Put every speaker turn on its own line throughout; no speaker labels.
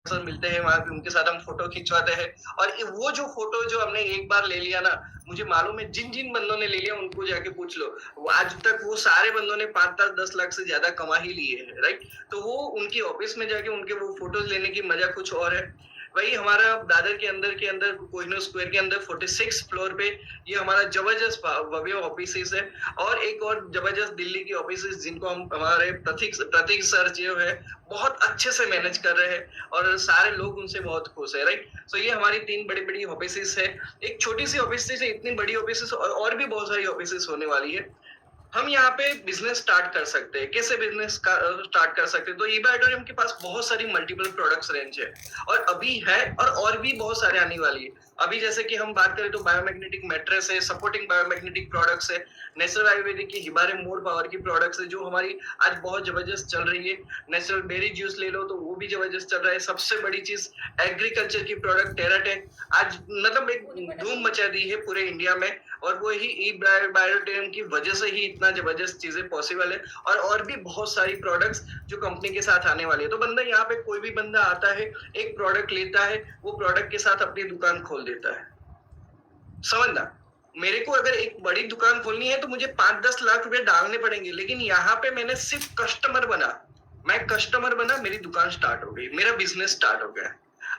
Sir मिलते हैं वहाँ पे, उनके साथ हम फोटो खिंचवाते हैं। और वो जो फोटो जो हमने एक बार ले लिया ना, मुझे मालूम है जिन जिन बंदों ने ले लिया उनको जाके पूछ लो, वो आज तक वो सारे बंदों ने 5-10 लाख से ज्यादा कमा ही लिए हैं, राइट। तो वो उनकी ऑफिस में जाके उनके वो फोटोज लेने की मजा कुछ और है। वही हमारा दादर के अंदर कोहिनूर स्क्वायर के अंदर 46 फ्लोर पे ये हमारा जबरदस्त भव्य ऑफिस है। और एक और जबरदस्त दिल्ली की ऑफिस जिनको हम हमारे प्रतीक सर जो है बहुत अच्छे से मैनेज कर रहे हैं, और सारे लोग उनसे बहुत खुश है, राइट। सो ये हमारी 3 बड़ी बड़ी ऑफिस है। एक छोटी सी ऑफिस से इतनी बड़ी ऑफिस और भी बहुत सारी ऑफिस होने वाली है। हम यहाँ पे बिजनेस स्टार्ट कर सकते हैं। कैसे बिजनेस स्टार्ट कर सकते हैं? तो ईबा ऑडिटोरियम के पास बहुत सारी मल्टीपल प्रोडक्ट्स रेंज है, और अभी है, और भी बहुत सारे आने वाली है। अभी जैसे कि हम बात करें तो बायोमैग्नेटिक मैट्रेस है, सपोर्टिंग बायोमैग्नेटिक प्रोडक्ट्स है, नेचुरल आयुर्वेदिक की हिबारे मोर पावर की प्रोडक्ट्स है जो हमारी आज बहुत जबरदस्त चल रही है। नेचुरल बेरी जूस ले लो तो वो भी जबरदस्त चल रहा है। सबसे बड़ी चीज एग्रीकल्चर की प्रोडक्ट टेराटेक आज मतलब एक धूम मचा दी है पूरे इंडिया में, और वो ही ई बायोटेरियम की वजह से ही इतना जबरदस्त चीजें पॉसिबल है। और भी बहुत सारी प्रोडक्ट्स जो कंपनी के साथ आने वाली है। तो बंदा यहाँ पे कोई भी बंदा आता है, एक प्रोडक्ट लेता है, वो प्रोडक्ट के साथ अपनी दुकान खोल देता है। समझना, मेरे को अगर एक बड़ी दुकान खोलनी है तो मुझे 5-10 लाख रुपए डालने पड़ेंगे, लेकिन यहाँ पे मैंने सिर्फ कस्टमर बना, मैं कस्टमर बना, मेरी दुकान स्टार्ट हो गई, मेरा बिजनेस स्टार्ट हो गया।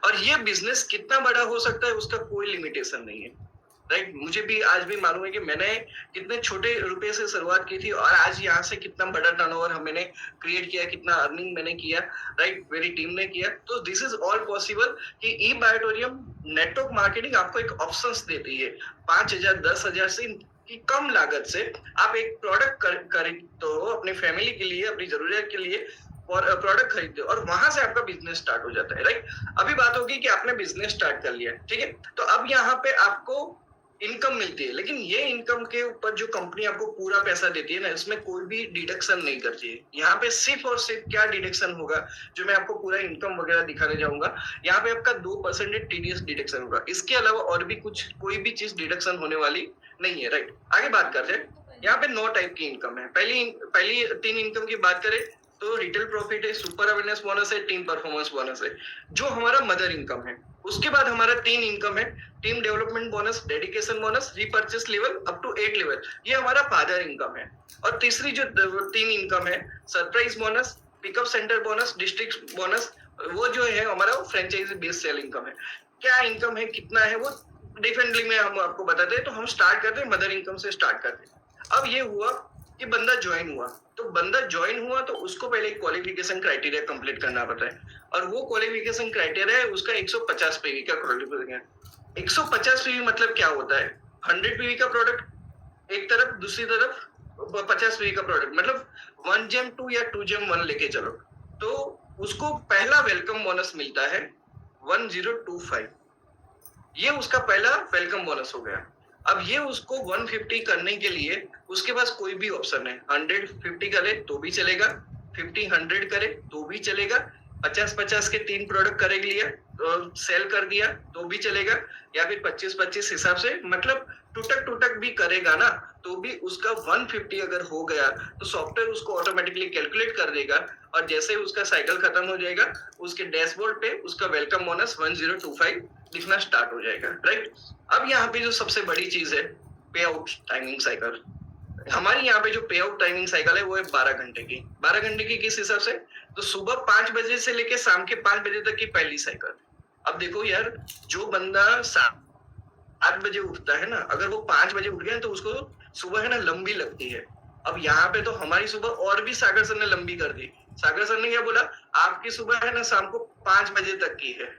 और ये बिजनेस कितना बड़ा हो सकता है उसका कोई लिमिटेशन नहीं है, राइट। मुझे भी आज भी मालूम है कि मैंने कितने छोटे रुपए से शुरुआत की थी, और आज यहाँ से कितना बड़ा टर्नओवर मैंने क्रिएट किया, कितना अर्निंग मैंने किया, राइट, मेरी टीम ने किया। तो दिस इज ऑल पॉसिबल कि ई बायोटोरियम नेटवर्क मार्केटिंग आपको एक ऑप्शंस देती है। 5,000 10,000 से की कम लागत से आप एक प्रोडक्ट खरीद तो अपनी फैमिली के लिए, अपनी जरूरत के लिए और प्रोडक्ट खरीदते हो, और वहां से आपका बिजनेस स्टार्ट हो जाता है, राइट। अभी बात होगी कि आपने बिजनेस स्टार्ट कर लिया, ठीक है, तो अब यहाँ पे आपको इनकम मिलती है, लेकिन ये इनकम के ऊपर जो कंपनी आपको पूरा पैसा देती है ना, इसमें कोई भी डिडक्शन नहीं करती है। यहाँ पे सिर्फ और सिर्फ क्या डिडक्शन होगा, जो मैं आपको पूरा इनकम वगैरह दिखाने जाऊंगा, यहाँ पे आपका 2% टीडीएस डिडक्शन होगा। इसके अलावा और भी कुछ कोई भी चीज डिडक्शन होने वाली नहीं है, राइट। आगे बात करते हैं। यहाँ पे 9 टाइप की इनकम है। पहली 3 इनकम की बात करें तो रिटेल प्रॉफिट है, सुपर अवेयरनेस बोनस है, टीम परफॉर्मेंस बोनस है, जो हमारा मदर इनकम है। उसके बाद हमारा 3 इनकम है, team development bonus, dedication bonus, repurchase level up to 8 level, ये हमारा फादर इनकम है। और तीसरी जो 3 इनकम है, surprise bonus, pickup centre bonus, district bonus, वो जो है हमारा फ्रेंचाइजी बेस्ड सेल इनकम है। क्या इनकम है, कितना है, वो डिफरेंटली में हम आपको बताते हैं। तो हम स्टार्ट करते हैं मदर इनकम से स्टार्ट करते हैं। अब ये हुआ कि बंदा ज्वाइन हुआ, तो बंदा ज्वाइन हुआ तो उसको पहले क्वालिफिकेशन क्राइटेरिया कंप्लीट करना पड़ता है, और वो क्वालिफिकेशन क्राइटेरिया है उसका 150 पीवी का क्वालिफिकेशन। 150 पीवी मतलब क्या होता है? 100 पीवी का प्रोडक्ट एक तरफ, दूसरी तरफ 50 पीवी का प्रोडक्ट, मतलब 1 जेम 2 या 2 जेम 1 लेके चलो, तो उसको पहला वेलकम बोनस मिलता है 1025। ये उसका पहला वेलकम बोनस हो गया। अब ये उसको 150 करने के लिए उसके पास कोई भी ऑप्शन है। 150 करे तो भी चलेगा, 50-100 करे तो भी चलेगा, 50-50 के 3 प्रोडक्ट करे लिया तो सेल कर दिया तो भी चलेगा, या फिर 25-25 हिसाब से, मतलब टूटक भी करेगा ना तो भी उसका 150 अगर हो गया तो सॉफ्टवेयर उसको ऑटोमेटिकली कैलकुलेट कर देगा, और जैसे ही उसका साइकिल खत्म हो जाएगा उसके डैशबोर्ड पे उसका वेलकम बोनस 1025 दिखना स्टार्ट हो जाएगा, राइट। अब यहाँ पे जो सबसे बड़ी चीज है, पे आउट टाइमिंग साइकिल। हमारी यहाँ पे जो पे आउट टाइमिंग साइकिल है वो है 12 घंटे की। 12 घंटे की किस हिसाब से? तो सुबह 5 बजे से लेके शाम के 5 बजे तक की पहली साइकिल। अब देखो यार, जो बंदा 7 बजे उठता है ना, अगर वो 5 बजे उठ गया तो उसको सुबह है ना लंबी लगती है। अब यहाँ पे तो हमारी सुबह और भी सागर सर ने लंबी कर दी। सागर सर ने क्या बोला, आपकी सुबह है ना शाम को 5 बजे तक की है,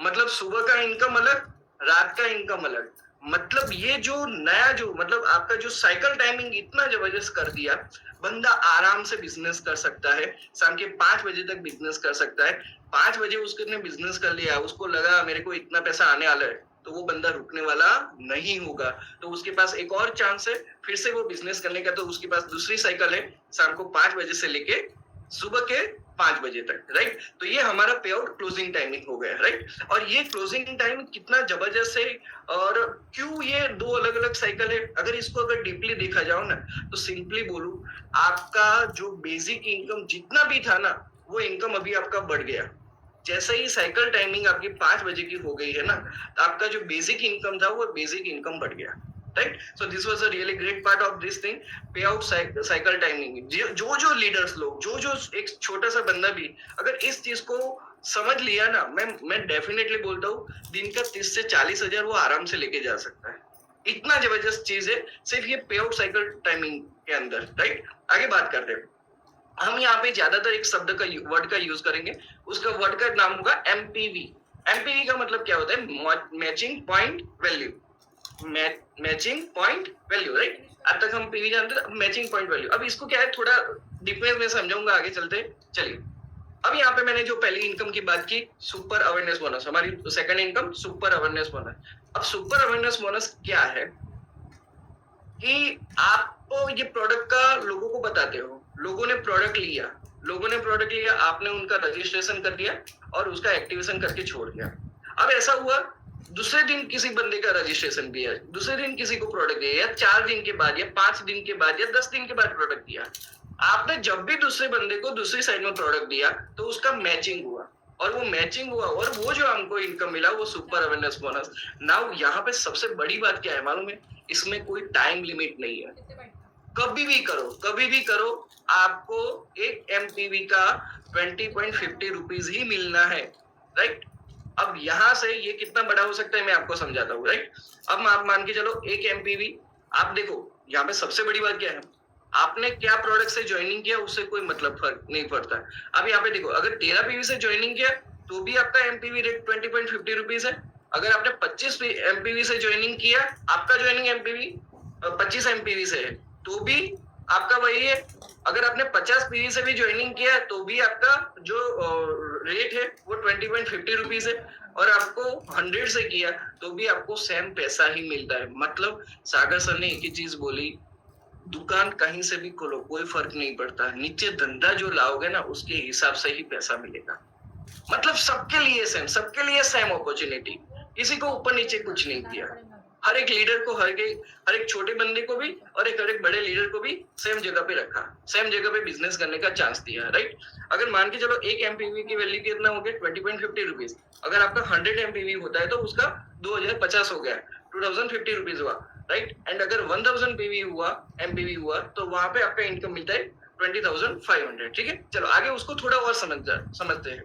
मतलब सुबह का इनकम अलग, रात का इनकम अलग। मतलब ये जो नया जो मतलब आपका जो साइकिल टाइमिंग इतना जबरदस्त कर दिया, बंदा आराम से बिजनेस कर सकता है, शाम के 5 बजे तक बिजनेस कर सकता है। 5 बजे उसने बिजनेस कर लिया, उसको लगा मेरे को इतना पैसा आने वाला है, तो वो बंदा रुकने वाला नहीं होगा। तो उसके पास एक और चांस है फिर से वो बिजनेस करने का, तो उसके पास दूसरी साइकिल है शाम को 5 बजे से लेके सुबह के 5 बजे तक, राइट। तो ये हमारा पे आउट क्लोजिंग टाइमिंग हो गया, राइट। और ये क्लोजिंग टाइम कितना जबरदस्त है, और क्यों ये 2 अलग अलग साइकिल है, अगर इसको अगर डीपली देखा जाओ ना, तो सिंपली बोलूं, आपका जो बेसिक इनकम जितना भी था ना, वो इनकम अभी आपका बढ़ गया। जैसे ही साइकिल टाइमिंग आपकी 5 बजे की हो गई है ना, तो आपका जो बेसिक इनकम था वो बेसिक इनकम बढ़ गया, right? So this was a really great part of this thing, पे आउट साइकिल टाइमिंग। जो लीडर्स लोग, जो एक छोटा सा बंदा भी अगर इस चीज को समझ लिया ना, मैं डेफिनेटली बोलता हूँ दिन का 30 से 40 हजार वो आराम से लेके जा सकता है। इतना जबरदस्त चीज है सिर्फ ये पे आउट साइकिल टाइमिंग के अंदर, राइट? आगे बात करते हैं। हम यहाँ पे ज्यादातर एक शब्द का वर्ड का यूज करेंगे, उसका वर्ड का नाम होगा एमपीवी। एमपीवी का मतलब क्या होता है? Matching point value. Matching point value, right? अब तक हम पीवी जानते थे, मैचिंग पॉइंट वैल्यू। अब इसको क्या है, थोड़ा डिफरेंस में समझाऊंगा आगे चलते। चलिए, अब यहाँ पे मैंने जो पहली इनकम की बात की, सुपर अवेयरनेस बोनस, हमारी second income super awareness bonus. अब सुपर अवेयरनेस बोनस क्या है कि आपको ये प्रोडक्ट का लोगों को बताते हो, लोगों ने प्रोडक्ट लिया, आपने उनका रजिस्ट्रेशन कर दिया और उसका एक्टिवेशन करके छोड़ दिया। अब ऐसा हुआ दूसरे दिन किसी बंदे का रजिस्ट्रेशन किया, दूसरे दिन किसी को प्रोडक्ट दिया, या 4 दिन के बाद या 5 दिन के बाद या 10 दिन के बाद प्रोडक्ट दिया। आपने जब भी दूसरे बंदे को दूसरी साइड में प्रोडक्ट दिया तो उसका मैचिंग हुआ, और वो मैचिंग हुआ और वो जो हमको इनकम मिला वो सुपर अवेयरनेस बोनस। नाउ यहाँ पे सबसे बड़ी बात क्या है मालूम है? इसमें कोई टाइम लिमिट नहीं है, कभी भी करो, आपको एक एमपीवी का 20.50 रुपीज ही मिलना है, राइट? अब यहाँ से ये कितना बड़ा हो सकता है मैं आपको समझाता हूँ, राइट? अब आप मान के चलो एक एमपीवी, आप देखो यहाँ पे सबसे बड़ी बात क्या है, आपने क्या प्रोडक्ट से ज्वाइनिंग किया उससे कोई मतलब फर्क नहीं पड़ता। अब यहाँ पे देखो, अगर 13 पीवी से ज्वाइनिंग किया तो भी आपका एमपीवी रेट 20.50 रुपीज है। अगर आपने 25 एमपीवी से ज्वाइनिंग किया, आपका ज्वाइनिंग एमपीवी 25 एमपीवी से है तो भी आपका वही है। अगर आपने 50 पीवी से भी ज्वाइनिंग किया तो भी आपका जो रेट है वो 20.50 रुपीज है, और आपको 100 से किया तो भी आपको सेम पैसा ही मिलता है। मतलब सागर सर ने एक ही चीज बोली, दुकान कहीं से भी खोलो कोई फर्क नहीं पड़ता, नीचे धंधा जो लाओगे ना उसके हिसाब से ही पैसा मिलेगा। मतलब सबके लिए सेम अपॉर्चुनिटी, किसी को ऊपर नीचे कुछ नहीं किया। हर एक लीडर को, हर एक छोटे बंदे को भी और हर एक बड़े लीडर को भी सेम जगह पे रखा, सेम जगह पे बिजनेस करने का चांस दिया, राइट? अगर मान के चलो एक एमपीवी की वैल्यू कितना हो गया 20.50 रुपीज, अगर आपका 100 एमपीवी होता है तो उसका 2050 हो गया, 2050 रुपीज हुआ, राइट? एंड अगर 1000 पीवी हुआ, एमपीवी हुआ, तो वहां पे आपका इनकम मिलता है 20,500। ठीक है, चलो आगे उसको थोड़ा और समझते हैं।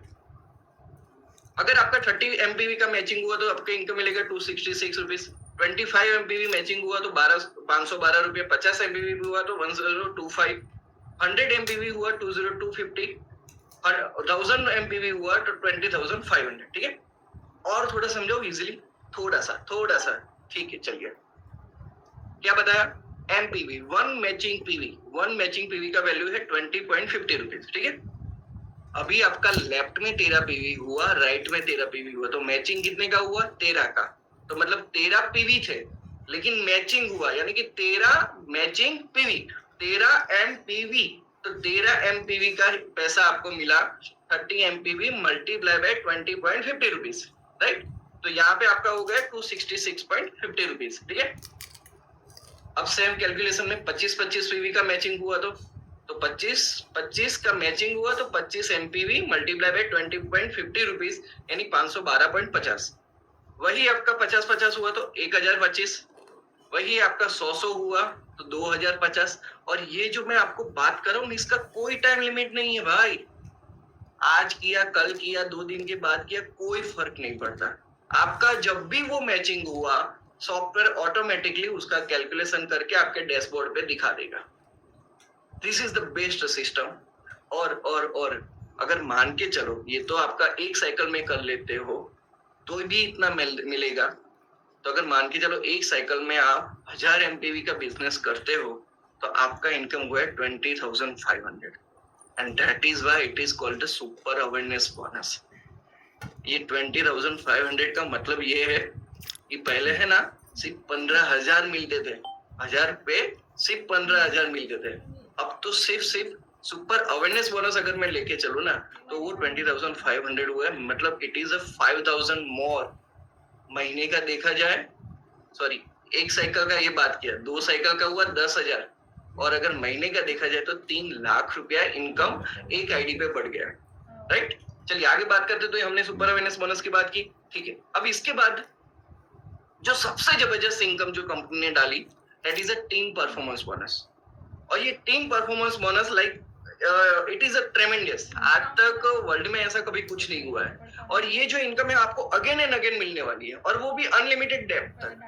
अगर आपका 30 एमपीवी का मैचिंग हुआ तो आपका इनकम मिलेगा 266 रुपीज। 25 एमपीवी मैचिंग हुआ तो 512 रुपये। 50 एमपीवी हुआ तो 1025। 100 एमपीवी हुआ 20250। 1000 एमपीवी हुआ तो 20,500। ठीक है, और थोड़ा समझो इजिली, थोड़ा सा। ठीक है, चलिए, क्या बताया? एमपीवी, वन मैचिंग पीवी का वैल्यू है 20.50 रुपीज। ठीक है, अभी आपका लेफ्ट में 13 पीवी हुआ, राइट में 13 पीवी हुआ, तो मैचिंग कितने का हुआ? 13 का। तो मतलब 13 पीवी थे लेकिन मैचिंग हुआ, यानी कि 13 मैचिंग पीवी, 13 एमपीवी। तो 13 एमपीवी का पैसा आपको मिला 30 MPV multiply by 20.50 rupees, right? तो यहाँ पे आपका हो गया 266.50 रुपीज। ठीक है, अब सेम कैलकुलेशन में 25 पीवी का मैचिंग हुआ तो 25 का मैचिंग हुआ तो 25 एमपीवी मल्टीप्लाई बाय 20.50 रुपीज, यानी 512.50। वही आपका 50 हुआ तो 1025, वही आपका 100 हुआ तो 2050। और ये जो मैं आपको बात कर रहा हूँ इसका कोई टाइम लिमिट नहीं है भाई, आज किया, कल किया, 2 दिन के बाद किया, कोई फर्क नहीं पड़ता। आपका जब भी वो मैचिंग हुआ, सॉफ्टवेयर ऑटोमेटिकली उसका कैलकुलेशन करके आपके डैशबोर्ड पे दिखा देगा। This is the best system. और अगर मान के चलो ये तो आपका एक साइकिल में कर लेते हो तो भी इतना मिलेगा। तो अगर मान के चलो एक साइकिल में आप 1000 एमपीवी का बिजनेस करते हो तो आपका इनकम हुआ है 20,500, and that is why it is called the super awareness bonus. ये 20,500 का मतलब ये है कि पहले है ना सिर्फ 15,000 मिलते थे, 1000 पे सिर्फ 15,000 मिलते थे। अब तो सिर्फ सुपर अवेयरनेस बोनस अगर मैं लेके चलूं ना तो वो 20,500 हुआ है। मतलब इट इज अ 5,000 मोर। महीने का देखा जाए, सॉरी, एक साइकिल का ये बात किया, 2 साइकिल का हुआ 10,000, और अगर महीने का देखा जाए तो 3 लाख रुपया इनकम एक आईडी पे बढ़ गया, राइट? चलिए आगे बात करते, तो हमने सुपर अवेयरनेस बोनस की बात की, ठीक है। अब इसके बाद जो सबसे जबरदस्त इनकम जो कंपनी ने डाली, that is a team performance bonus. और ये team performance bonus like it is a ट्रेमेंडस, आज तक वर्ल्ड में ऐसा कभी कुछ नहीं हुआ है। और ये जो इनकम है आपको अगेन एंड अगेन मिलने वाली है, और वो भी अनलिमिटेड डेप्थ तक,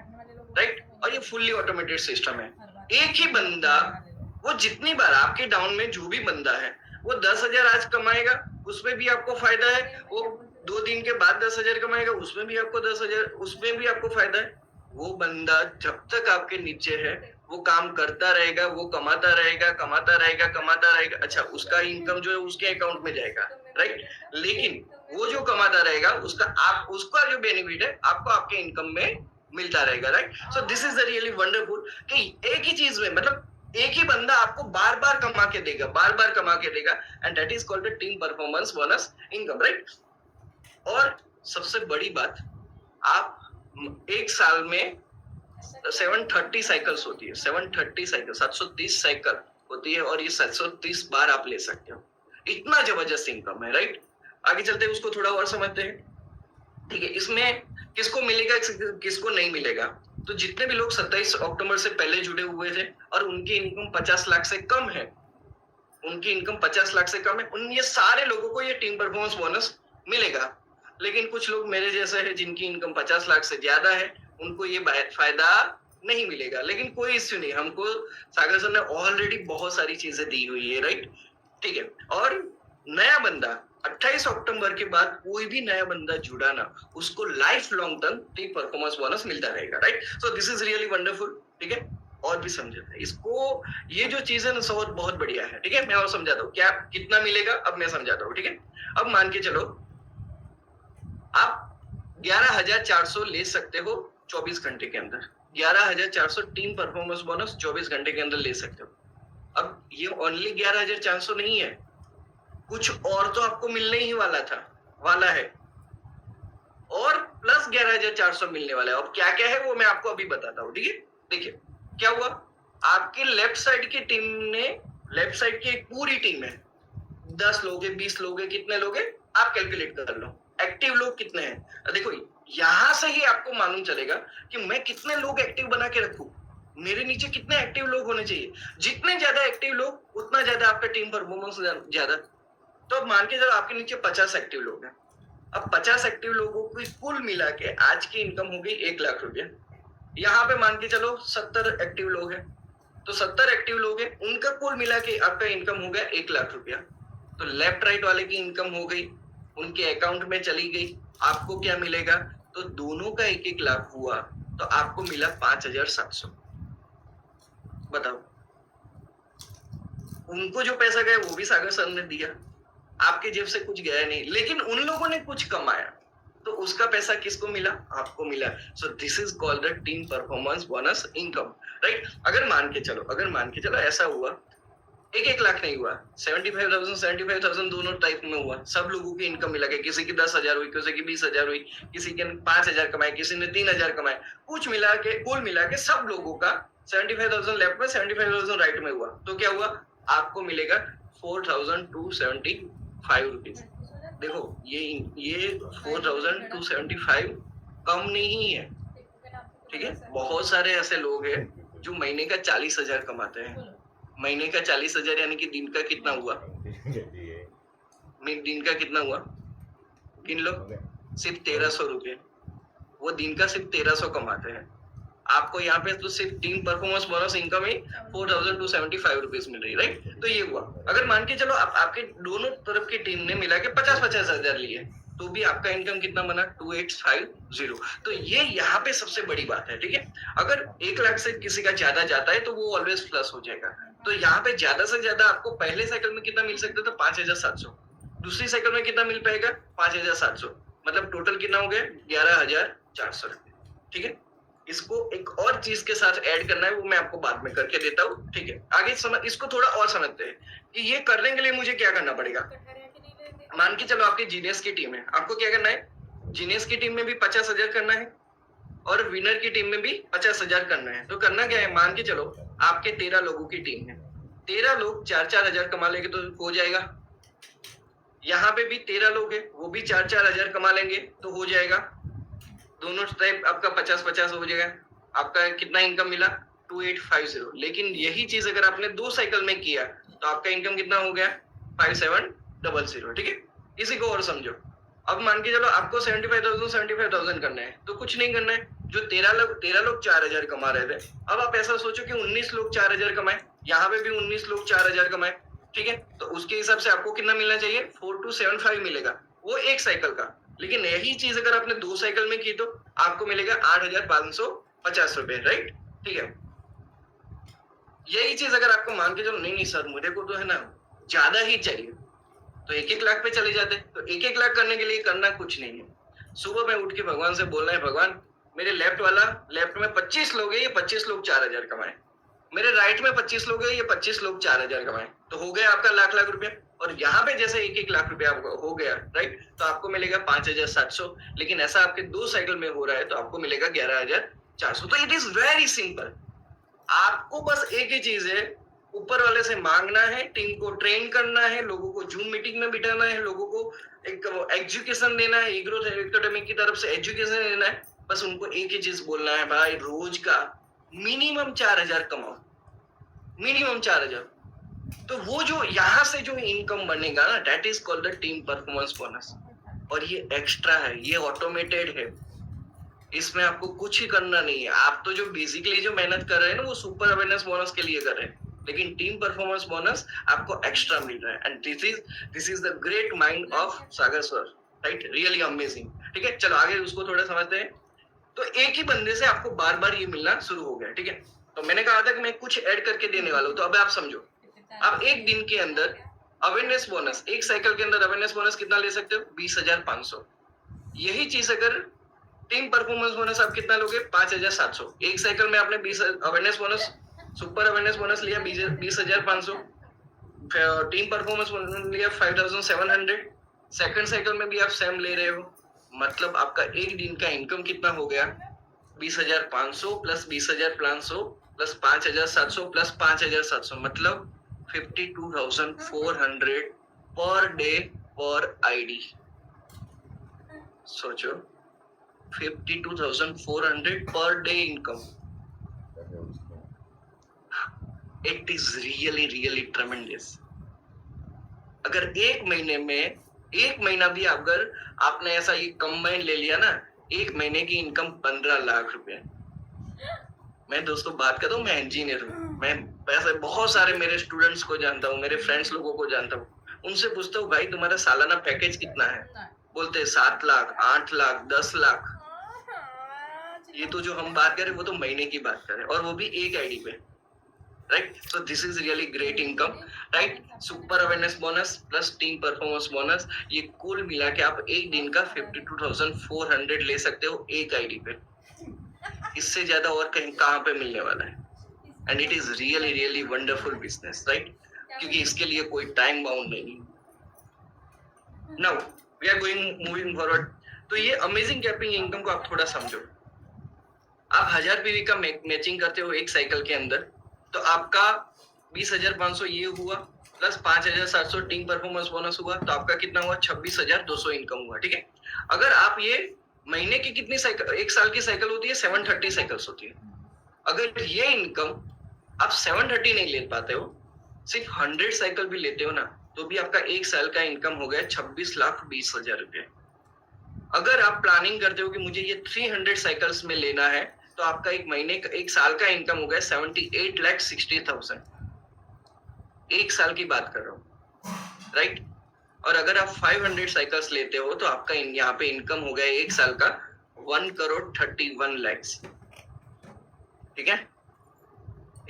राइट। और ये फुल्ली ऑटोमेटेड सिस्टम है। एक ही बंदा, वो जितनी बार आपके डाउन में जो भी बंदा है, वो 10,000 आज कमाएगा, उसमें भी आपको फायदा है। वो 2 दिन के बाद 10,000 कमाएगा, उसमें भी आपको 10,000, उसमें भी आपको फायदा है। वो बंदा जब तक आपके नीचे है, वो काम करता रहेगा, वो कमाता रहेगा, कमाता रहेगा, कमाता रहेगा। अच्छा, उसका इनकम जो है उसके अकाउंट में जाएगा, राइट। लेकिन वो जो कमाता रहेगा, उसका जो बेनिफिट है आपको आपके इनकम में मिलता रहेगा, right. So this is the really wonderful कि एक ही चीज में, मतलब एक ही बंदा आपको बार बार कमा के देगा, बार बार कमा के देगा, and that is called team performance bonus income, right. और सबसे बड़ी बात, आप एक साल में 730 साइकिल्स होती है, 730 साइकिल, 730 साइकिल होती है, और ये 730 बार आप ले सकते हो। इतना जबरदस्त इनकम है, राइट। आगे चलते हैं, उसको थोड़ा और समझते हैं, ठीक है। इसमें किसको मिलेगा, किसको नहीं मिलेगा। तो जितने भी लोग 27 अक्टूबर से पहले जुड़े हुए थे और उनकी इनकम 50 लाख से कम है, उनकी इनकम 50 लाख से कम है, उन ये सारे लोगों को ये टीम परफॉर्मेंस बोनस मिलेगा। लेकिन कुछ लोग मेरे जैसे है जिनकी इनकम 50 लाख से ज्यादा है, उनको ये फायदा नहीं मिलेगा। लेकिन कोई इश्यू नहीं, हमको सागर सर ने ऑलरेडी बहुत सारी चीजें दी हुई है, राइट, ठीक है। और नया बंदा 28 अक्टूबर के बाद कोई भी नया बंदा जुड़ा ना, उसको life long term team performance bonus मिलता रहेगा, right. So this is really wonderful, ठीक है। और भी समझे इसको, ये जो चीज है ना सर बहुत बढ़िया है, ठीक है। मैं और समझाता हूँ क्या कितना मिलेगा, अब मैं समझाता हूँ, ठीक है। अब मान के चलो आप 11,400 ले सकते हो 24 घंटे के अंदर, 11,400 टीम परफॉर्मेंस बोनस 24 घंटे के अंदर ले सकते हो। अब ये ओनली 11,400 नहीं है, कुछ और तो आपको मिलने ही वाला है, और प्लस 11,400 मिलने वाला है। अब क्या क्या है वो मैं आपको अभी बताता हूँ, ठीक है। देखिए क्या हुआ, आपके लेफ्ट साइड की टीम ने, लेफ्ट साइड की एक पूरी टीम है, 10 लोग है, 20 लोग है, कितने लोग है आप कैलकुलेट कर लो। एक्टिव लोग कितने हैं, देखो यहां से ही आपको मालूम चलेगा कि मैं कितने लोग एक्टिव बना के रखूं, मेरे नीचे कितने एक्टिव लोग होने चाहिए। जितने ज्यादा एक्टिव लोग, उतना ज्यादा आपका टीम परफॉर्मेंस ज्यादा। तो अब मान के चलो आपके नीचे 50 एक्टिव लोग हैं। अब 50 एक्टिव लोगों को कुल मिला के आज की इनकम हो गई 1 लाख रुपया। यहाँ पे मान के चलो 70 एक्टिव लोग हैं, तो 70 एक्टिव लोग हैं, उनका कुल मिला के आपका इनकम हो गया 1 लाख रुपया। तो लेफ्ट राइट वाले की इनकम हो गई, उनके अकाउंट में चली गई, आपको क्या मिलेगा, तो दोनों का 1-1 लाख हुआ, तो आपको मिला 5,700। बताओ, उनको जो पैसा गया वो भी सागर सर ने दिया, आपके जेब से कुछ गया नहीं, लेकिन उन लोगों ने कुछ कमाया, तो उसका पैसा किसको मिला, आपको मिला। सो this is called the team performance bonus income, right. अगर मान के चलो ऐसा हुआ, 1-1 लाख नहीं हुआ, 75,000 दोनों टाइप में हुआ, सब लोगों की इनकम मिला के, किसी की 10,000 हुई, किसी की 20,000 हुई, किसी के 5,000 कमाए, किसी ने 3,000 कमाए, कुछ मिला के, कुल मिला के सब लोगों का 75,000 लेफ्ट में, 75,000 राइट में हुआ, तो क्या हुआ, आपको मिलेगा 4,275 रुपीज। देखो ये 4,275 कम नहीं है, ठीक है। बहुत सारे ऐसे लोग हैं जो महीने का 40,000 कमाते हैं। महीने का 40,000 यानी कि दिन का कितना हुआ, दिन का कितना हुआ गिन लो, सिर्फ 1,300 रुपये, वो दिन का सिर्फ 1,300 कमाते हैं। आपको यहाँ पे तो सिर्फ टीम परफॉर्मेंस बोनस इनकम ही 4,275 रुपीज मिल रही, राइट। तो ये हुआ। अगर मान के चलो आपके दोनों तरफ की टीम ने मिला के 50-50 हजार लिए, तो भी आपका इनकम कितना बना, 2,850। तो ये यहाँ पे सबसे बड़ी बात है, ठीक है। अगर 1 लाख से किसी का ज्यादा जाता है तो वो ऑलवेज प्लस हो जाएगा। तो यहाँ पे ज्यादा से ज्यादा आपको पहले साइकिल में कितना मिल सकता था, 5,700। दूसरी साइकिल में कितना मिल पाएगा, 5,700, मतलब टोटल कितना हो गया, 11,400 रुपए, ठीक है। इसको एक और चीज के साथ ऐड करना है, वो मैं आपको बाद में करके देता हूँ, ठीक है। आगे इसको थोड़ा और समझते हैं कि ये करने के लिए मुझे क्या करना पड़ेगा। मान के चलो आपकी जीनियस की टीम है, आपको क्या करना है, जीनियस की टीम में भी 50,000 करना है और विनर की टीम में भी 50,000 करना है। तो करना क्या है, मान के चलो आपके 13 लोगों की टीम है, 13 लोग 4-4 हजार कमा लेंगे तो हो जाएगा, यहाँ पे भी 13 लोग हैं, वो भी 4-4 हजार कमा लेंगे तो हो जाएगा। दोनों टाइप आपका 50-50 हो जाएगा। आपका कितना इनकम मिला? 2850। लेकिन यही चीज अगर आपने 2 साइकिल में किया तो आपका इनकम कितना हो गया? 5700। ठीक है, इसी को और समझो। अब मान के चलो आपको 75,000 करना है, तो कुछ नहीं करना है। जो 13 लोग 4000 कमा रहे थे, अब आप ऐसा सोचो कि 19 लोग 4000 कमाए, यहाँ पे भी 19 लोग 4000 कमाए। ठीक है, तो उसके हिसाब से आपको कितना मिलना चाहिए? 4275 मिलेगा, वो एक साइकिल का। लेकिन यही चीज अगर आपने 2 साइकिल में की तो आपको मिलेगा 8550 रुपए, राइट? ठीक है, यही चीज अगर आपको मान के चलो नहीं सर मुझे को तो है ना ज्यादा ही चाहिए, तो 1-1 लाख पे चले जाते। तो 1-1 लाख करने के लिए करना कुछ नहीं है। सुबह में उठ के भगवान से बोलना है, भगवान मेरे लेफ्ट में 25 लोग है, ये 25 लोग 4000 कमाए। मेरे राइट में 25 लोग है, ये 25 लोग 4000 कमाए। तो हो गया आपका लाख रुपया। और यहाँ पे जैसे 1-1 लाख रुपया हो गया, राइट? तो आपको मिलेगा 5700। लेकिन ऐसा आपके 2 साइकिल में हो रहा है तो आपको मिलेगा 11400। तो इट इज वेरी सिंपल। आपको बस एक ही चीज है, ऊपर वाले से मांगना है, टीम को ट्रेन करना है, लोगों को जूम मीटिंग में बिठाना है, लोगों को एक एजुकेशन देना है, ई-ग्रोथ एकेडमी की तरफ से एजुकेशन देना है। बस उनको एक ही चीज बोलना है, भाई रोज का मिनिमम 4000 कमाओ, मिनिमम 4000। तो वो जो यहाँ से जो इनकम बनेगा ना, that is called the team performance bonus. और ये एक्स्ट्रा है, ये ऑटोमेटेड है, इसमें आपको कुछ ही करना नहीं है। आप तो जो बेसिकली जो मेहनत कर रहे हैं ना, वो सुपर अवेयरनेस बोनस के लिए कर रहे हैं, लेकिन टीम परफॉर्मेंस बोनस आपको एक्स्ट्रा मिल रहा है। And this is the great mind of Sagar sir, right? Really amazing. ठीक है, चलो आगे उसको थोड़ा समझते हैं। तो एक ही बंदे से आपको बार बार ये मिलना शुरू हो गया। ठीक है, तो मैंने कहा था कि मैं कुछ ऐड करके देने वाला हूँ, तो अब आप समझो। आप एक दिन के अंदर अवेयरनेस बोनस, एक साइकिल के अंदर अवेयरनेस बोनस कितना ले सकते हो? 20,500। यही चीज अगर टीम परफॉर्मेंस बोनस आप कितना लोगे? 5,700। एक साइकिल में आपने 20 awareness bonus, super awareness bonus लिया 20,500, टीम परफॉर्मेंस बोनस लिया 5,700। सेकंड साइकिल में भी आप सेम ले रहे हो, मतलब आपका एक दिन का इनकम कितना हो गया? 20,500 प्लस 20,500 प्लस 5,700 प्लस 5,700, मतलब 52,400 पर डे पर आईडी। सोचो, 52,400 per day income. It is really ट्रेमेंडस। अगर एक महीने में, एक महीना भी अगर आपने ऐसा ये कंबाइन ले लिया ना, एक महीने की इनकम 15 लाख रुपए। मैं दोस्तों बात करता हूँ, मैं इंजीनियर हूँ, मैं ऐसे बहुत सारे मेरे स्टूडेंट्स को जानता हूँ, मेरे फ्रेंड्स लोगों को जानता हूँ। उनसे पूछता हूँ भाई तुम्हारा सालाना पैकेज कितना है? बोलते हैं 7 लाख, 8 लाख, 10 लाख। ये तो जो हम बात करें वो तो महीने की बात करें, और वो भी एक आईडी पे, right? So this is really great income, right? Super awareness bonus plus team performance bonus, ये कुल मिला के आप एक दिन का 52,400 ले सकते हो एक आईडी पे। इससे ज्यादा और कहीं कहाँ पे मिलने वाला है? And it is really wonderful business, right? क्योंकि इसके लिए कोई टाइम बाउंड नहीं। Now we are moving forward. तो ये अमेजिंग कैपिंग इनकम को आप थोड़ा समझो। आप 1000 पीवी का मैचिंग करते हो एक साइकिल के अंदर, तो आपका 20,500 ये हुआ प्लस 5,700 टीम परफॉर्मेंस बोनस हुआ, तो आपका कितना हुआ? 26,200 इनकम हुआ। ठीक है, अगर आप ये महीने की कितनी साइकिल, एक साल की साइकिल होती है 730 साइकिल्स होती है। अगर ये इनकम आप 730 नहीं ले पाते हो, सिर्फ 100 साइकिल भी लेते हो ना, तो भी आपका एक साल का इनकम हो गया 26,20,000 रुपए। अगर आप प्लानिंग करते हो कि मुझे ये 300 साइकिल्स में लेना है, तो आपका एक महीने का, एक साल का इनकम हो गया 78,60,000। एक साल की बात कर रहा हूँ, राइट? और अगर आप 500 साइकिल्स लेते हो तो आपका यहाँ पे इनकम हो गया एक साल का 1,31 लाख। ठीक है,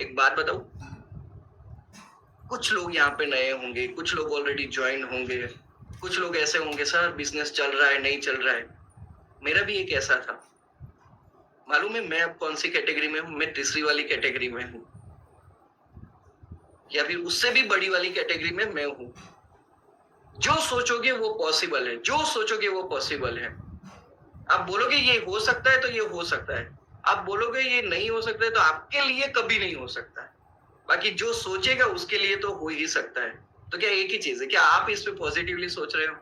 एक बात बताओ, कुछ लोग यहाँ पे नए होंगे, कुछ लोग ऑलरेडी ज्वाइन होंगे, कुछ लोग ऐसे होंगे सर बिजनेस चल रहा है, नहीं चल रहा है। मेरा भी एक ऐसा था, मालूम है मैं अब कौन सी कैटेगरी में हूँ? मैं तीसरी वाली कैटेगरी में हूँ, या फिर उससे भी बड़ी वाली कैटेगरी में मैं हूँ। जो सोचोगे वो पॉसिबल है, जो सोचोगे वो पॉसिबल है। आप बोलोगे ये हो सकता है तो ये हो सकता है, आप बोलोगे ये नहीं हो सकता है तो आपके लिए कभी नहीं हो सकता है। बाकी जो सोचेगा उसके लिए तो हो ही सकता है। तो क्या एक ही चीज है, क्या आप इस पे पॉजिटिवली सोच रहे हो?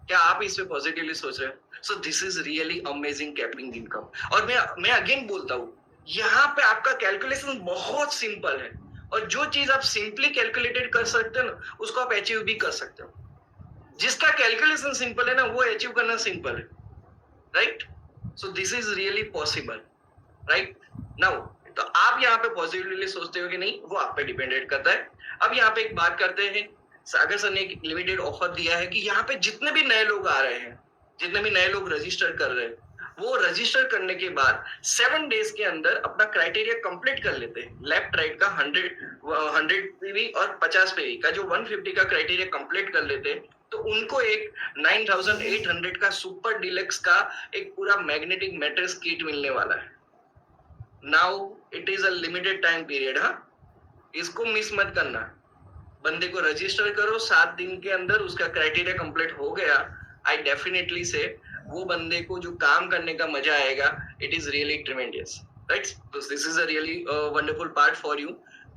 क्या आप इस पे पॉजिटिवली सोच रहे हो? सो this is really amazing capping income. और मैं अगेन बोलता हूँ, यहाँ पे आपका कैलकुलेशन बहुत सिंपल है, और जो चीज आप सिंपली कैलकुलेटेड कर सकते हो ना, उसको आप अचीव भी कर सकते हो। जिसका कैलकुलेशन सिंपल है ना, वो अचीव करना सिंपल है, right? So this is really possible, right? Now तो आप यहाँ पे पॉजिटिवली सोचते हो कि नहीं, वो आप पे डिपेंडेंट करता है। अब यहाँ पे एक बात करते हैं, सागर सर ने एक लिमिटेड ऑफर दिया है कि यहाँ पे जितने भी नए लोग आ रहे हैं, जितने भी नए लोग रजिस्टर कर रहे हैं, वो रजिस्टर करने के बाद 7 डेज के अंदर अपना क्राइटेरिया कंप्लीट कर लेते हैं। लेफ्ट राइट का 100 पीवी और 50 पीवी का जो 150 का क्राइटेरिया कंप्लीट कर लेते हैं, तो उनको एक 9800 का सुपर डिलक्स का एक पूरा मैग्नेटिक मैट्रेस किट मिलने वाला है। Now it is a limited time period, हाँ, इसको मिस मत करना। बंदे को रजिस्टर करो, 7 दिन के अंदर उसका क्राइटेरिया कंप्लीट हो गया, आई डेफिनेटली से वो बंदे को जो काम करने का मजा आएगा, it is really tremendous, right? तो this is a really wonderful part for you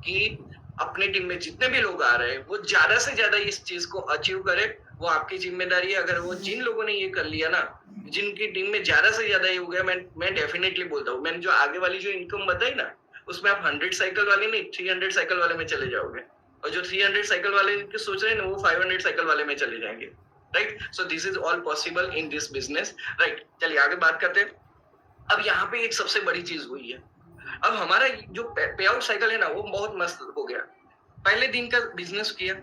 कि अपने टीम में जितने भी लोग आ रहे हैं, वो ज्यादा से ज्यादा इस चीज को अचीव करे, वो आपकी जिम्मेदारी है। अगर वो जिन लोगों ने ये कर लिया ना, जिनकी टीम में ज्यादा से ज्यादा ये हो गया, मैं डेफिनेटली बोलता हूँ, मैंने जो आगे वाली जो इनकम बताई ना, उसमें आप 100 साइकिल वाले नहीं, 300 साइकिल वाले में चले जाओगे, और जो 300 साइकिल वाले के सोच रहे हैं ना, वो 500 साइकिल वाले में चले जाएंगे, right? So this is all possible in this business, right? चलिए आगे बात करते हैं। अब यहाँ पे एक सबसे बड़ी चीज हुई है, अब हमारा जो पे आउट साइकिल है ना, वो बहुत मस्त हो गया। पहले दिन का बिजनेस किया,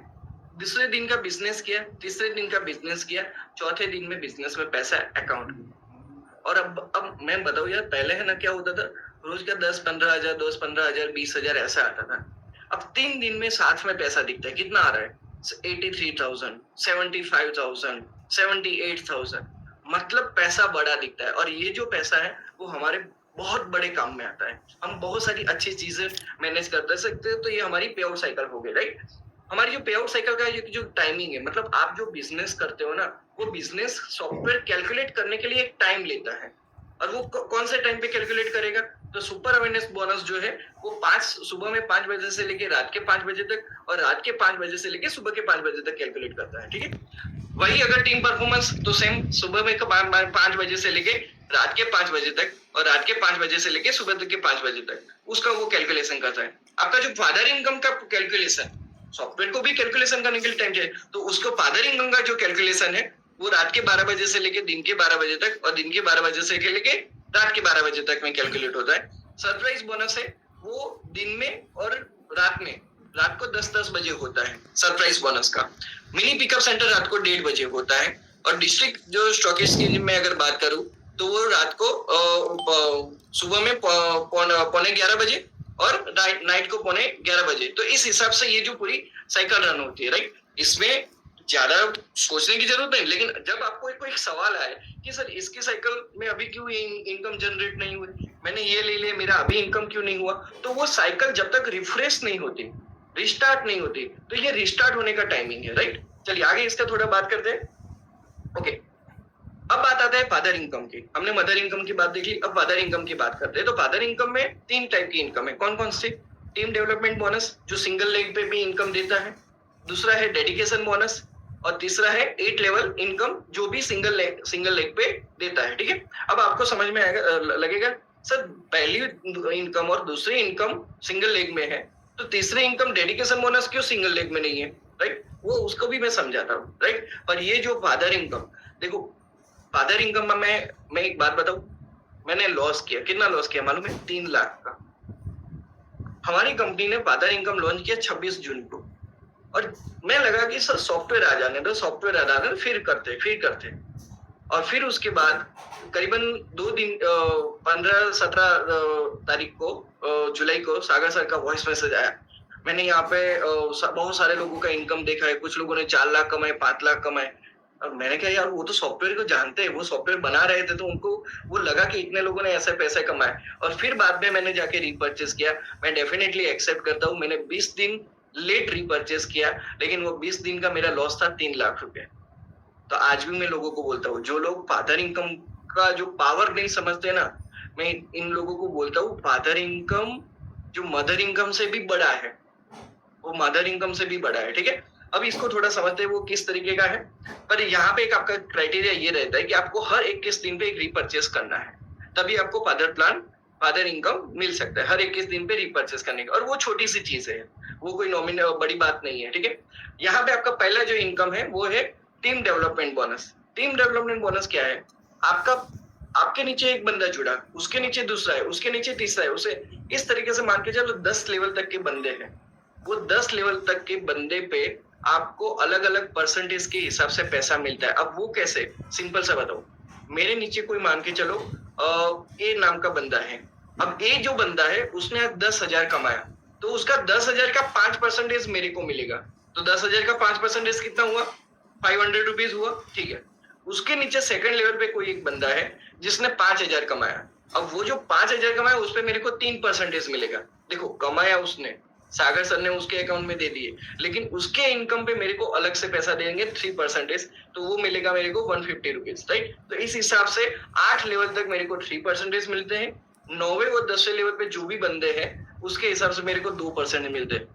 दूसरे दिन का बिजनेस किया, तीसरे दिन का बिजनेस किया, चौथे दिन में बिजनेस में पैसा अकाउंट में। और अब मैं बताऊं यार, पहले है ना क्या होता था, रोज का 10-15 हजार, 10-15 हजार, 20,000 ऐसा आता था। अब 3 दिन में साथ में पैसा दिखता है, कितना आ रहा है? 83,000, 75,000, 78,000। मतलब पैसा बड़ा दिखता है, और ये जो पैसा है वो हमारे बहुत बड़े काम में आता है। हम बहुत सारी अच्छी चीजें मैनेज कर सकते हैं। तो ये हमारी पे आउट साइकिल हो गई, राइट? हमारी जो पे आउट साइकिल का जो टाइमिंग है, मतलब आप जो बिजनेस करते हो ना, वो बिजनेस सॉफ्टवेयर कैलकुलेट करने के लिए एक टाइम लेता है, और वो कौन से टाइम पे कैलकुलेट करेगा? तो सुपर अवेयरनेस बोनस जो है, वो सुबह में 5 बजे से लेके रात के 5 बजे तक, और रात के 5 बजे से लेके सुबह के 5 बजे तक कैलकुलेट करता है, ठीक है? वही अगर टीम परफॉर्मेंस, तो सेम सुबह में 5 बजे से लेके रात के 5 बजे तक, और रात के 5 बजे से लेके सुबह के 5 बजे तक उसका वो कैलकुलेशन करता है। आपका जो फादर इनकम का कैलकुलेशन, सॉफ्टवेयर को भी कैलकुलेशन करने के लिए टाइम चाहिए, तो उसको फादर इनकम का जो कैलकुलेशन है, वो रात के 12 बजे से लेके दिन के 12 बजे तक, और दिन के 12 बजे से लेके रात के 12 बजे तक में कैलकुलेट होता है। सरप्राइज बोनस है, वो दिन में और रात में, रात को 10-10 बजे होता है सरप्राइज बोनस का। मिनी पिकअप सेंटर रात को 1:30 बजे होता है, और डिस्ट्रिक्ट जो स्टॉकिस्ट की में अगर बात करूं, तो वो रात को सुबह में 11:15 बजे, और नाइट को 11:15 बजे। तो इस हिसाब से ये जो पूरी साइकिल रन होती है, राइट? इसमें ज्यादा सोचने की जरूरत नहीं, लेकिन जब आपको कोई सवाल आए कि सर इसकी साइकिल में अभी क्यों इनकम जनरेट नहीं हुई, मैंने ये ले लिया, मेरा अभी इनकम क्यों नहीं हुआ, तो वो साइकिल जब तक रिफ्रेश नहीं होती, रिस्टार्ट नहीं होती, तो ये रिस्टार्ट होने का टाइमिंग है, राइट? चलिए आगे इसका थोड़ा बात करते हैं। ओके, अब बात आता है फादर इनकम की। हमने मदर इनकम की बात देख ली, अब फादर इनकम की बात करते हैं। तो फादर इनकम में 3 टाइप की इनकम है। कौन कौन सी? टीम डेवलपमेंट बोनस, जो सिंगल लेग पे भी इनकम देता है। दूसरा है डेडिकेशन बोनस, और तीसरा है 8 लेवल इनकम, जो भी सिंगल लेग पे देता है, ठीक है? अब आपको समझ में आएगा, लगेगा सर पहली इनकम और दूसरी इनकम सिंगल लेग में है, तो तीसरी इनकम डेडिकेशन बोनस क्यों सिंगल लेग में नहीं है, राइट? वो उसको भी मैं समझाता हूँ, राइट? पर ये जो फादर इनकम, देखो फादर इनकम में मैं एक बात बताऊं, मैंने लॉस किया, कितना लॉस किया मालूम है? 3 लाख का। हमारी कंपनी ने फादर इनकम लॉन्च किया 26 जून को, और मैं लगा कि सर सॉफ्टवेयर आ जाने दो, सॉफ्टवेयर आ जाने दो, फिर करते। और फिर उसके बाद करीबन 2 दिन 15-17 तारीख को जुलाई को सागर सर का वॉइस मैसेज आया। मैंने यहाँ पे बहुत सारे लोगों का इनकम देखा है, कुछ लोगों ने 4 लाख कमाए, 5 लाख कमाए। और मैंने कहा यार वो तो सॉफ्टवेयर को जानते हैं, वो सॉफ्टवेयर बना रहे थे, तो उनको वो लगा कि इतने लोगों ने ऐसे पैसे कमाए। और फिर बाद में मैंने जाके रीपर्चेस किया। मैं डेफिनेटली एक्सेप्ट करता हूँ, मैंने 20 दिन लेट रीपर्चेस किया, लेकिन वो 20 दिन का मेरा लॉस था 3 लाख रुपए। तो आज भी मैं लोगों को बोलता हूँ, जो लोग फादर इनकम का जो पावर नहीं समझते ना, मैं इन लोगों को बोलता हूँ फादर इनकम जो मदर इनकम से भी बड़ा है। वो मदर इनकम से भी बड़ा है, ठीक है। अब इसको थोड़ा समझते हैं वो किस तरीके का है। पर यहाँ पे एक आपका क्राइटेरिया ये रहता है कि आपको हर 21 दिन पे एक रीपर्चेस करना है, तभी आपको फादर इनकम मिल सकता है, हर 21 दिन पे रीपर्चेस करने का। और वो छोटी सी चीज है, वो कोई नॉमिनल बड़ी बात नहीं है, ठीक है। यहाँ पे आपका पहला जो इनकम है वो है team development bonus. Team development bonus क्या है? आपका आपके नीचे एक बंदा जुड़ा, उसके नीचे दूसरा है, उसके नीचे तीसरा है, उसे इस तरीके से मान के चलो 10 लेवल तक के बंदे हैं। वो 10 लेवल तक के बंदे पे आपको अलग अलग परसेंटेज के हिसाब से पैसा मिलता है। अब वो कैसे? सिंपल सा बताओ। मेरे नीचे कोई मान के चलो ए नाम का बंदा है। अब ए जो बंदा है उसने आज 10,000 कमाया, तो उसका 10,000 का 5% मेरे को मिलेगा। तो 10,000 का 5% कितना हुआ? 500 रुपीज हुआ, ठीक है। उसके नीचे सेकंड लेवल पे कोई एक बंदा है जिसने 5,000 कमाया। अब वो जो 5,000 कमाया उस पे मेरे को 3% मिलेगा। देखो, कमाया उसने, सागर सर ने उसके अकाउंट में दे दिए, लेकिन उसके इनकम पे मेरे को अलग से पैसा देंगे 3%, तो वो मिलेगा मेरे को 150 रुपीज, राइट। तो इस हिसाब से 8 लेवल तक मेरे को 3% मिलते हैं। 9वें और 10वें लेवल पे जो भी बंदे हैं उसके हिसाब से मेरे को 2% मिलते हैं।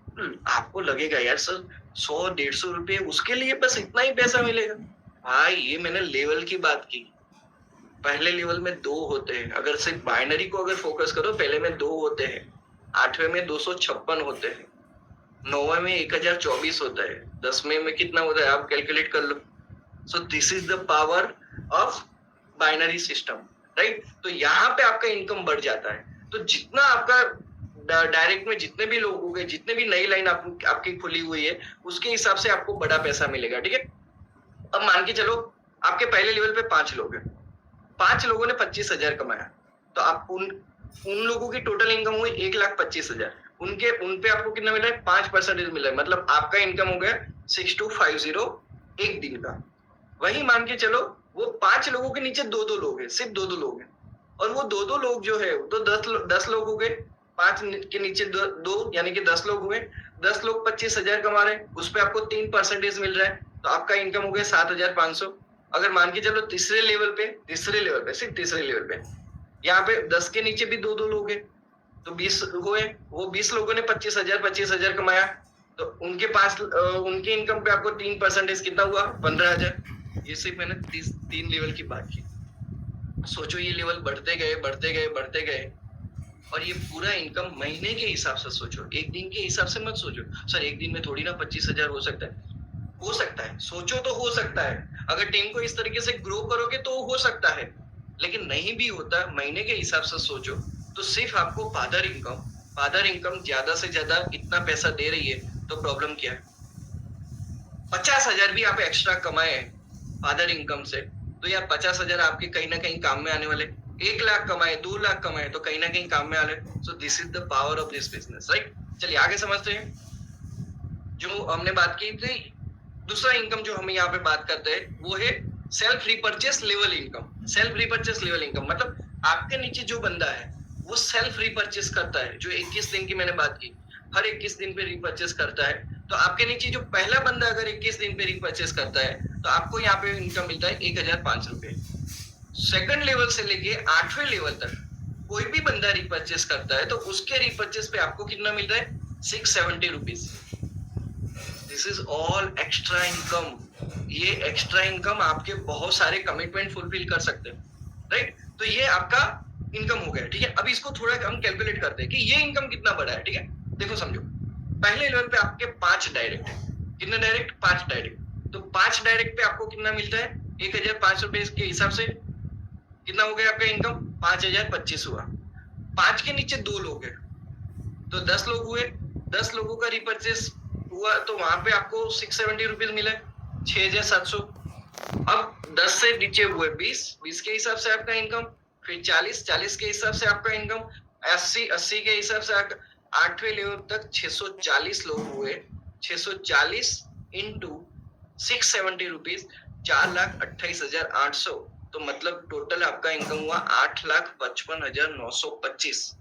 आपको लगेगा यार सर 100-150 रुपये उसके लिए बस इतना ही पैसा मिलेगा। भाई ये मैंने लेवल की बात की। पहले लेवल में 2 होते हैं। अगर सिर्फ बाइनरी को अगर फोकस करो, पहले में 2 होते हैं, 8वें में 256 होते हैं, 9वें में 1024 होता है, 10वें में कितना होता है आप कैलकुलेट कर लो। So this is the power of binary system, right. तो यहाँ पे आपका इनकम बढ़ जाता है। तो जितना आपका डायरेक्ट में जितने भी लोग हो गए, जितने भी नई लाइन आपकी खुली हुई है, उसके हिसाब से आपको बड़ा पैसा मिलेगा, ठीक है। अब मान के चलो आपके पहले लेवल पे 5 लोग हैं, 5 लोगों ने 25,000 कमाया, तो आप उन लोगों की टोटल इनकम हुई 1,25,000। उन पे आपको कितना मिला है? 5% मिला है। मतलब आपका इनकम हो गया 6250 एक दिन का। वही मान के चलो वो 5 लोगों के नीचे 2-2 लोग हैं, सिर्फ 2-2 लोग हैं, और वो 2-2 लोग जो है तो 10 लोग हो गए। 5 के नीचे 2 यानी कि 10 लोग हुए। 10 लोग 25,000 कमा रहे हैं, उस पे आपको 3% मिल रहा है, तो आपका इनकम हो गया 7,500। अगर मान के चलो तीसरे लेवल पे सिर्फ तीसरे लेवल पे यहाँ पे 10 के नीचे भी 2-2 लोग हैं, तो 20 हुए। वो 20 लोगों ने 25,000 कमाया, तो उनके पास उनके इनकम पे आपको 3% कितना हुआ? 15,000। ये सिर्फ मैंने 3 लेवल की बात की। सोचो ये लेवल बढ़ते गए, और ये पूरा इनकम महीने के हिसाब से सोचो, एक दिन के हिसाब से मत सोचो। सर एक दिन में थोड़ी ना 25,000 हो सकता है। हो सकता है, सोचो तो हो सकता है। अगर टीम को इस तरीके से ग्रो करोगे तो हो सकता है, लेकिन नहीं भी होता। महीने के हिसाब से सोचो तो सिर्फ आपको फादर इनकम ज्यादा से ज्यादा इतना पैसा दे रही है, तो प्रॉब्लम क्या है? 50,000 भी आप एक्स्ट्रा कमाए फादर इनकम से, तो यार 50,000 आपके कहीं ना कहीं काम में आने वाले। 1 लाख कमाए, 2 लाख कमाए, तो कहीं ना कहीं काम में आने। सो this is the power of this business, right. चलिए आगे समझते हैं। जो हमने बात की थी, दूसरा इनकम जो हम यहाँ पे बात करते हैं वो है self repurchase level income. Self repurchase level income मतलब आपके नीचे जो बंदा है वो सेल्फ रिपर्चेस करता है। जो 21 दिन की मैंने बात की, हर 21 दिन पे रिपर्चेस करता है। तो आपके नीचे जो पहला बंदा अगर 21 दिन पे रिपर्चेस करता है, तो आपको यहाँ पे इनकम मिलता है 1,500 रुपए। सेकंड लेवल से लेके 8वें लेवल तक कोई भी बंदा रिपर्चेस करता है, तो उसके रिपर्चेस पे आपको कितना मिल रहा है? 670 rupees. This is all extra income. ये एक्स्ट्रा इनकम आपके बहुत सारे कमिटमेंट फुलफिल कर सकते हैं, राइट। तो ये आपका इनकम हो गया, ठीक है। अब इसको थोड़ा हम कैलकुलेट करते हैं कि ये इनकम कितना बड़ा है, ठीक है। देखो समझो, पहले लेवल पे आपके 5 डायरेक्ट है। कितने डायरेक्ट? 5 डायरेक्ट। तो 5 डायरेक्ट पे आपको कितना मिलता है? 1,500 रुपए के हिसाब से कितना हो गया आपका इनकम? 5,025 हुआ। 5 के नीचे 2 लोग हैं, तो 10 लोग हुए। 10 लोगों का रिपर्चेस हुआ, तो वहां पे आपको 670 रुपीज मिले, 6,700। अब 10 से नीचे हुए 20 के हिसाब से आपका इनकम, फिर 40 के हिसाब से आपका इनकम, 80 के हिसाब से 8वें लेवल तक 640 लोग हुए। 640 इंटू 670 रुपीज, 4,28,800। तो मतलब टोटल आपका इनकम हुआ 8,55,925।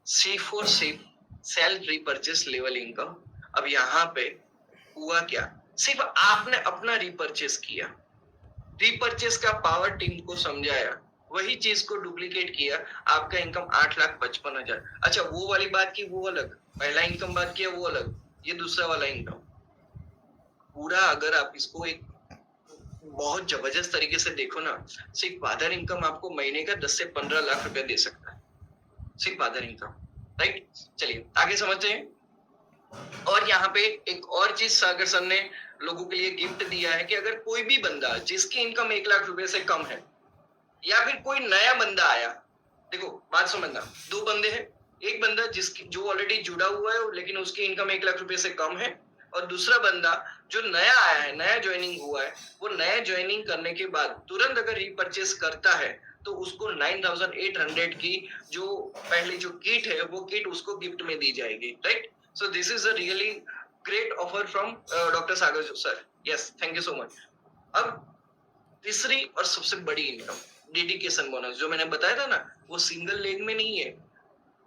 C4 self repurchase level income. अब यहाँ पे हुआ क्या? सिर्फ आपने अपना रिपर्चेस किया, रिपर्चेस का पावर टीम को समझाया, वही चीज को डुप्लीकेट किया, आपका इनकम 8,55,000। अच्छा वो वाली बात की वो अलग, पहला इनकम बात किया वो अलग। ये दूसरा वाला इनकम। पूरा अगर आप इसको एक बहुत जबरदस्त तरीके से देखो ना, सिर्फ फादर इनकम आपको महीने का 10 से 15 लाख रुपया दे सकता है, सिर्फ फादर इनकम। राइट, चलिए आगे समझते हैं। और यहाँ पे एक और चीज सागर सर ने लोगों के लिए गिफ्ट दिया है कि अगर कोई भी बंदा जिसकी इनकम 1 लाख रुपए से कम है, या फिर कोई नया बंदा आया, देखो बात समझना, दो बंदे हैं, एक बंदा जिसकी जो ऑलरेडी जुड़ा हुआ है लेकिन उसकी इनकम 1 लाख रुपए से कम है, और दूसरा बंदा जो नया आया है, नया ज्वाइनिंग हुआ है, वो नया ज्वाइनिंग करने के बाद तुरंत अगर रीपरचेस करता है तो उसको 9800 की जो पहली जो किट है वो किट उसको गिफ्ट में दी जाएगी। Right, so this is a really great offer from doctor Sagar sir. Yes, thank you so much. अब तीसरी और सबसे बड़ी इनकम, डेडिकेशन बोनस, जो मैंने बताया था ना, वो सिंगल लेग में नहीं है,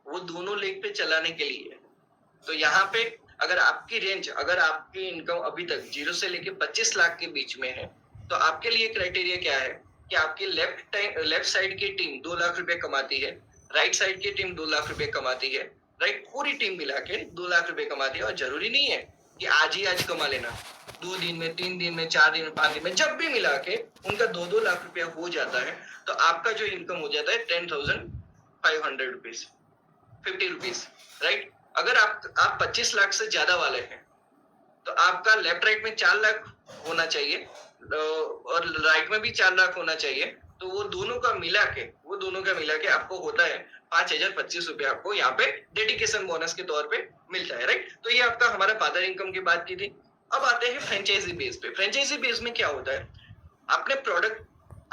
वो दोनों लेग पे चलाने के लिए है। तो यहाँ पे अगर आपकी रेंज, अगर आपकी इनकम अभी तक 0 से लेके 25 लाख के बीच में है, तो आपके लिए क्राइटेरिया क्या है कि आपकी लेफ्ट साइड की टीम 2 लाख रुपए कमाती है, राइट साइड की टीम 2 लाख रुपए कमाती है, राइट, पूरी टीम मिला के 2 लाख रुपए कमाती है। और जरूरी नहीं है कि आज ही आज कमा लेना, 2 दिन में, 3 दिन में, 4 दिन में, 5 दिन में, जब भी मिला के उनका 2-2 लाख रुपया हो जाता है, तो आपका जो इनकम हो जाता है 10,500 रुपीज, 50 रुपीज। राइट, अगर आप 25 लाख से ज्यादा वाले हैं, तो आपका लेफ्ट राइट में 4 लाख होना चाहिए, और राइट में भी 4 लाख होना चाहिए। तो वो दोनों का मिला के आपको होता है 5,025 रुपए, आपको यहाँ पे डेडिकेशन बोनस के तौर पे मिलता है। राइट, तो ये आपका हमारा फादर इनकम की बात की थी। अब आते हैं फ्रेंचाइजी बेस पे। फ्रेंचाइजी बेस में क्या होता है, आपने प्रोडक्ट,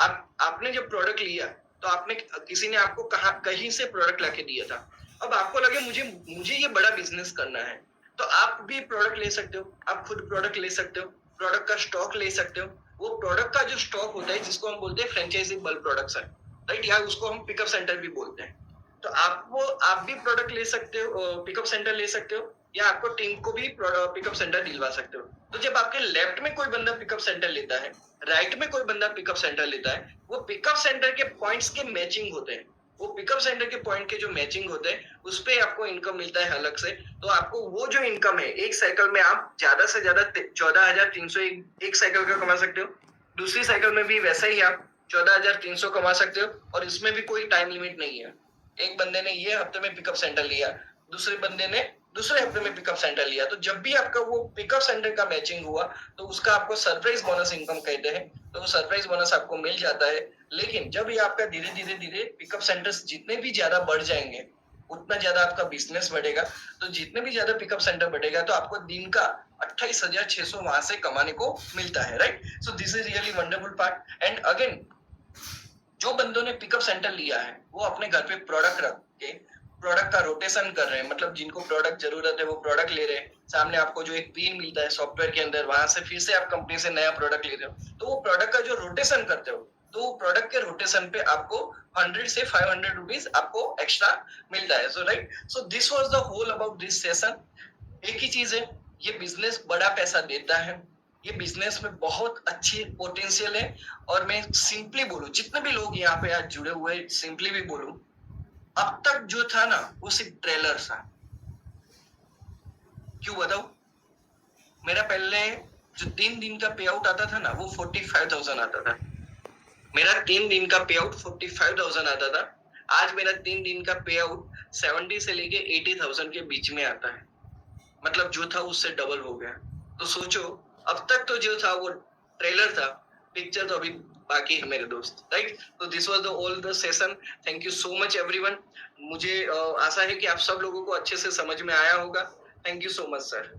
आपने जब प्रोडक्ट लिया, तो आपने, किसी ने आपको कहा, कहीं से प्रोडक्ट लाके दिया था, अब आपको लगे मुझे मुझे ये बड़ा बिजनेस करना है, तो आप भी प्रोडक्ट ले सकते हो, आप खुद प्रोडक्ट ले सकते हो, प्रोडक्ट का स्टॉक ले सकते हो। वो प्रोडक्ट का जो स्टॉक होता है, जिसको हम बोलते हैं फ्रेंचाइजी बल्क प्रोडक्शन, राइट, या उसको हम पिकअप सेंटर भी बोलते हैं। तो आप भी प्रोडक्ट ले सकते हो, पिकअप सेंटर ले सकते हो, या आपको टीम को भी पिकअप सेंटर दिलवा सकते हो। तो जब आपके लेफ्ट में कोई बंदा पिकअप सेंटर लेता है, राइट में कोई बंदा पिकअप सेंटर लेता है, वो पिकअप सेंटर के पॉइंट्स के मैचिंग होते हैं, वो पिकअप सेंटर के पॉइंट के जो मैचिंग होते हैं उस पे आपको इनकम मिलता है अलग से। तो आपको वो जो इनकम है, एक साइकिल में आप ज्यादा से ज्यादा 14,300 एक साइकिल का कमा सकते हो, दूसरी साइकिल में भी वैसा ही आप 14,300 कमा सकते हो, और इसमें भी कोई टाइम लिमिट नहीं है। एक बंदे ने ये हफ्ते में पिकअप सेंटर लिया, दूसरे बंदे ने दूसरे हफ्ते में पिकअप सेंटर लिया, तो जब भी आपका वो पिकअप सेंटर का मैचिंग हुआ, तो उसका आपको सरप्राइज बोनस इनकम कहते हैं। तो वो सरप्राइज बोनस आपको मिल जाता है। लेकिन जब ये आपका धीरे धीरे धीरे पिकअप सेंटर्स जितने भी ज्यादा बढ़ जाएंगे, उतना ज्यादा आपका बिजनेस बढ़ेगा। तो जितने भी ज्यादा पिकअप सेंटर बढ़ेगा, तो आपको दिन का 28,600 वहां से कमाने को मिलता है। Right, so this is really wonderful part. And again, जो बंदों ने पिकअप सेंटर लिया है, वो अपने घर पे प्रोडक्ट रख के प्रोडक्ट का रोटेशन कर रहे हैं, मतलब जिनको प्रोडक्ट जरूरत है वो प्रोडक्ट ले रहे हैं। सामने आपको जो एक पिन मिलता है सॉफ्टवेयर के अंदर, वहां से फिर से आप कंपनी से नया प्रोडक्ट ले रहे हो, तो वो प्रोडक्ट का जो रोटेशन करते हो, तो वो प्रोडक्ट के रोटेशन पे आपको 100 से 500 रुपीज आपको एक्स्ट्रा मिलता है। So right, so this was the whole about this session. एक ही चीज है, ये बिजनेस बड़ा पैसा देता है, ये बिजनेस में बहुत अच्छी पोटेंशियल है। और मैं सिंपली बोलूं, जितने भी लोग यहाँ पे आज जुड़े हुए, सिंपली भी बोलूं, अब तक जो था ना, वो सिर्फ ट्रेलर था। क्यों बताऊं? मेरा पहले जो 3 दिन का पे आउट आता था ना, वो 45,000 आता था। मेरा 3 दिन का पे आउट 45,000 आता था। आज मेरा 3 दिन का पे आउट 70 से लेके 80,000 के बीच में आता है। मतलब जो था उससे डबल हो गया। तो सोचो, अब तक तो जो था वो ट्रेलर था, पिक्चर तो अभी बाकी है मेरे दोस्त। राइट, तो this was the all the session. Thank you so much everyone. मुझे आशा है कि आप सब लोगों को अच्छे से समझ में आया होगा। Thank you so much sir.